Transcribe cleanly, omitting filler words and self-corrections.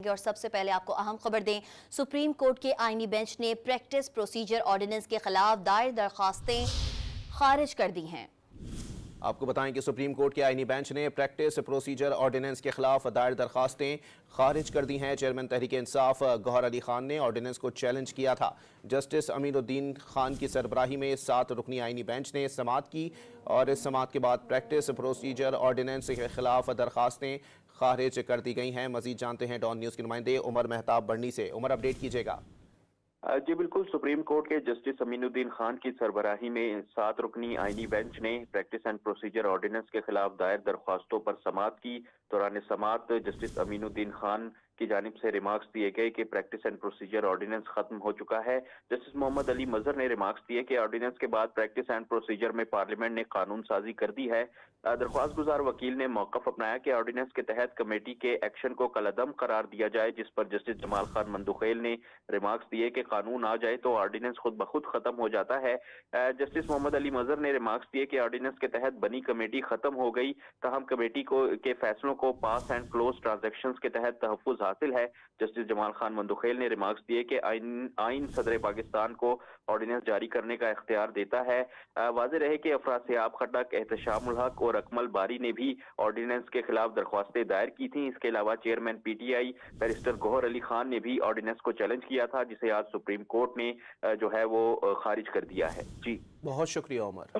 اور سب سے پہلے آپ کو اہم خبر دیں، سپریم کورٹ کے آئینی بینچ نے پریکٹس پروسیجر آرڈیننس کے خلاف دائر درخواستیں خارج کر دی ہیں۔ آپ کو بتائیں کہ سپریم کورٹ کے آئینی بینچ نے پریکٹس پروسیجر آرڈیننس کے خلاف دائر درخواستیں خارج کر دی ہیں۔ چیئرمین تحریک انصاف گوہر علی خان نے آرڈیننس کو چیلنج کیا تھا۔ جسٹس امین الدین خان کی سربراہی میں 7 رکنی آئینی بینچ نے سماعت کی اور اس سماعت کے بعد پریکٹس پروسیجر آرڈیننس کے خلاف درخواستیں خارج کر دی گئی ہیں۔ مزید جانتے ہیں ڈان نیوز کے نمائندے عمر مہتاب بڑھنی سے۔ عمر، اپڈیٹ کیجیے گا۔ جی بالکل، سپریم کورٹ کے جسٹس امین الدین خان کی سربراہی میں 7 رکنی آئینی بینچ نے پریکٹس اینڈ پروسیجر آرڈیننس کے خلاف دائر درخواستوں پر سماعت کی۔ دوران سماعت جسٹس امین الدین خان کی جانب سے ریمارکس دیے گئے کہ پریکٹس اینڈ پروسیجر آرڈیننس ختم ہو چکا ہے۔ جسٹس محمد علی مظہر نے ریمارکس دیے کہ آرڈیننس کے بعد پریکٹس اینڈ پروسیجر میں پارلیمنٹ نے قانون سازی کر دی ہے۔ درخواست گزار وکیل نے موقف اپنایا کہ آرڈیننس کے تحت کمیٹی کے ایکشن کو کالعدم قرار دیا جائے، جس پر جسٹس جمال خان مندوخیل نے ریمارکس دیے کہ قانون آ جائے تو آرڈیننس خود بخود ختم ہو جاتا ہے۔ جسٹس محمد علی مظہر نے ریمارکس دیے کہ آرڈیننس کے تحت بنی کمیٹی ختم ہو گئی، تاہم کمیٹی کے فیصلوں کو پاس اینڈ کلوز ٹرانزیکشنز کے تحت تحفظ حاصل ہے۔ جسٹس جمال خان مندوخیل نے ریمارکس دیے کہ آئین صدر پاکستان کو آرڈیننس جاری کرنے کا اختیار دیتا ہے۔ واضح رہے کہ افراسیاب خٹک، احتشام الحق اور اکمل باری نے بھی آرڈیننس کے خلاف درخواستیں دائر کی تھیں۔ اس کے علاوہ chairman P T I barrister Gohar Ali Khan نے بھی آرڈیننس کو چیلنج کیا تھا، جسے آج سپریم کورٹ نے جو ہے وہ خارج کر دیا ہے۔ جی بہت شکریہ عمر۔